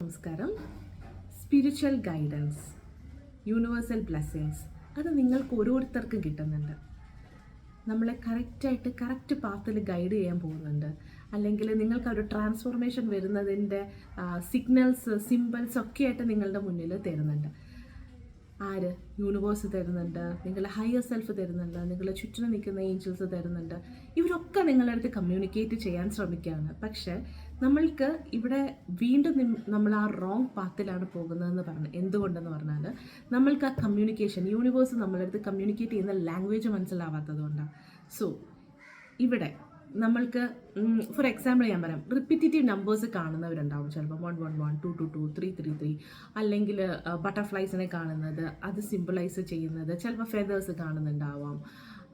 നമസ്കാരം. Spiritual guidance, universal blessings അത് നിങ്ങൾക്ക് ഓരോരുത്തർക്കും കിട്ടുന്നുണ്ട്. നമ്മളെ കറക്റ്റ് പാത്തിൽ ഗൈഡ് ചെയ്യാൻ പോകുന്നുണ്ട്. അല്ലെങ്കിൽ നിങ്ങൾക്ക് ഒരു ട്രാൻസ്ഫോർമേഷൻ വരുന്നതിൻ്റെ സിഗ്നൽസ്, സിമ്പിൾസ് ഒക്കെ ആയിട്ട് നിങ്ങളുടെ മുന്നിൽ തരുന്നുണ്ട്. ആര്? യൂണിവേഴ്സ് തരുന്നുണ്ട്, നിങ്ങളുടെ ഹയർ സെൽഫ് തരുന്നുണ്ട്, നിങ്ങളുടെ ചുറ്റിനും നിൽക്കുന്ന ഏഞ്ചൽസ് തരുന്നുണ്ട്. ഇവരൊക്കെ നിങ്ങളുടെ അടുത്ത് കമ്മ്യൂണിക്കേറ്റ് ചെയ്യാൻ ശ്രമിക്കുകയാണ്. പക്ഷേ നമ്മൾക്ക് ഇവിടെ വീണ്ടും നമ്മൾ ആ റോങ് പാത്തിലാണ് പോകുന്നതെന്ന് പറഞ്ഞു. എന്തുകൊണ്ടെന്ന് പറഞ്ഞാൽ നമ്മൾക്ക് ആ കമ്മ്യൂണിക്കേഷൻ, യൂണിവേഴ്സ് നമ്മളെ അടുത്ത് കമ്മ്യൂണിക്കേറ്റ് ചെയ്യുന്ന ലാംഗ്വേജ് മനസ്സിലാവാത്തത് കൊണ്ടാണ്. സോ ഇവിടെ നമ്മൾക്ക് ഫോർ എക്സാമ്പിൾ ഞാൻ പറയാം, റിപ്പീറ്റേറ്റീവ് നമ്പേഴ്സ് കാണുന്നവരുണ്ടാവും. ചിലപ്പോൾ 111, 222, 333, അല്ലെങ്കിൽ ബട്ടർഫ്ലൈസിനെ കാണുന്നത്, അത് സിമ്പിളൈസ് ചെയ്യുന്നത്, ചിലപ്പോൾ ഫെദേഴ്സ് കാണുന്നുണ്ടാവാം.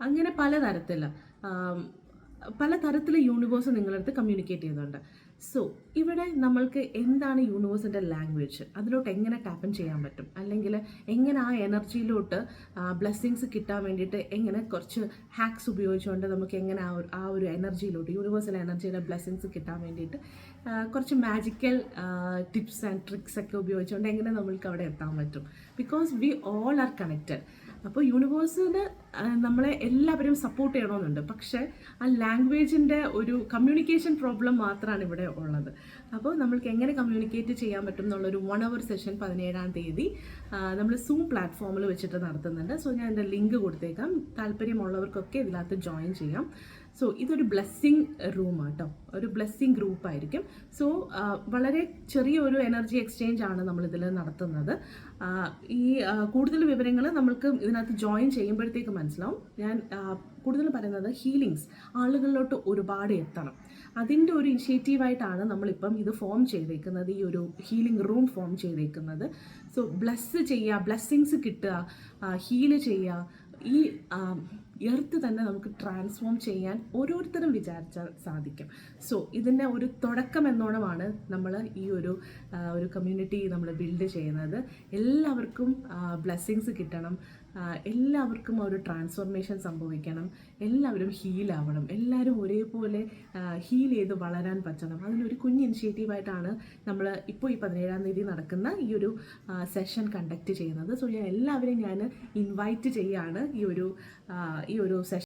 അങ്ങനെ പലതരത്തിൽ യൂണിവേഴ്സ് നിങ്ങളടുത്ത് കമ്മ്യൂണിക്കേറ്റ് ചെയ്യുന്നുണ്ട്. സോ ഇവിടെ നമ്മൾക്ക് എന്താണ് യൂണിവേഴ്സിൻ്റെ ലാംഗ്വേജ്, അതിലോട്ട് എങ്ങനെ ടാപ്പൻ ചെയ്യാൻ പറ്റും, അല്ലെങ്കിൽ എങ്ങനെ ആ എനർജിയിലോട്ട് ബ്ലെസ്സിങ്സ് കിട്ടാൻ വേണ്ടിയിട്ട് എങ്ങനെ കുറച്ച് ഹാക്സ് ഉപയോഗിച്ചുകൊണ്ട് നമുക്ക് എങ്ങനെ ആ ഒരു എനർജിയിലോട്ട്, യൂണിവേഴ്സൽ എനർജിയുടെ ബ്ലെസ്സിങ്സ് കിട്ടാൻ വേണ്ടിയിട്ട് കുറച്ച് മാജിക്കൽ ടിപ്സ് ആൻഡ് ട്രിക്സ് ഒക്കെ ഉപയോഗിച്ചുകൊണ്ട് എങ്ങനെ നമ്മൾക്ക് അവിടെ എത്താൻ പറ്റും. Because we all are connected. അപ്പോൾ യൂണിവേഴ്സിന് നമ്മളെ എല്ലാവരും സപ്പോർട്ട് ചെയ്യണമെന്നുണ്ട്. പക്ഷേ ആ ലാംഗ്വേജിൻ്റെ ഒരു കമ്മ്യൂണിക്കേഷൻ പ്രോബ്ലം മാത്രമാണ് ഇവിടെ ഉള്ളത്. അപ്പോൾ നമ്മൾക്ക് എങ്ങനെ കമ്മ്യൂണിക്കേറ്റ് ചെയ്യാൻ പറ്റും എന്നുള്ളൊരു 1 hour സെഷൻ 17-ാം തീയതി നമ്മൾ സൂം പ്ലാറ്റ്ഫോമിൽ വെച്ചിട്ട് നടത്തുന്നുണ്ട്. സോ ഞാൻ എൻ്റെ ലിങ്ക് കൊടുത്തേക്കാം. താല്പര്യമുള്ളവർക്കൊക്കെ ഇതിനകത്ത് ജോയിൻ ചെയ്യാം. സോ ഇതൊരു ബ്ലെസ്സിങ് റൂമാണ് കേട്ടോ, ഒരു ബ്ലെസ്സിങ് ഗ്രൂപ്പായിരിക്കും. സോ വളരെ ചെറിയൊരു എനർജി എക്സ്ചേഞ്ച് ആണ് നമ്മളിതിൽ നടത്തുന്നത്. ഈ കൂടുതൽ വിവരങ്ങൾ നമ്മൾക്ക് ഇതിനകത്ത് ജോയിൻ ചെയ്യുമ്പോഴത്തേക്ക് മനസ്സിലാവും. ഞാൻ കൂടുതൽ പറയുന്നത് ഹീലിങ്സ് ആളുകളിലോട്ട് ഒരുപാട് എത്തണം. അതിൻ്റെ ഒരു ഇനിഷ്യേറ്റീവായിട്ടാണ് നമ്മളിപ്പം ഇത് ഫോം ചെയ്തേക്കുന്നത്, ഈ ഒരു ഹീലിംഗ് റൂം ഫോം ചെയ്തേക്കുന്നത്. സോ ബ്ലെസ്സ് ചെയ്യുക, ബ്ലെസ്സിങ്സ് കിട്ടുക, ഹീല് ചെയ്യുക, ഈ എർത്ത് തന്നെ നമുക്ക് ട്രാൻസ്ഫോം ചെയ്യാൻ ഓരോരുത്തരും വിചാരിച്ചാൽ സാധിക്കും. സോ ഇതിൻ്റെ ഒരു തുടക്കം എന്നോണമാണ് നമ്മൾ ഈ ഒരു കമ്മ്യൂണിറ്റി നമ്മൾ ബിൽഡ് ചെയ്യുന്നത്. എല്ലാവർക്കും ബ്ലെസ്സിങ്സ് കിട്ടണം, എല്ലാവർക്കും ഒരു ട്രാൻസ്ഫോർമേഷൻ സംഭവിക്കണം, എല്ലാവരും ഹീലാവണം, എല്ലാവരും ഒരേപോലെ ഹീൽ ചെയ്ത് വളരാൻ പറ്റണം. അതിനൊരു കുഞ്ഞ് ഇനിഷ്യേറ്റീവായിട്ടാണ് നമ്മൾ ഇപ്പോൾ ഈ 17-ാം തീയതി നടക്കുന്ന ഈ ഒരു സെഷൻ കണ്ടക്ട് ചെയ്യുന്നത്. സോ ഞാൻ എല്ലാവരെയും ഇൻവൈറ്റ് ചെയ്യുകയാണ് ഈ ഒരു സെഷൻ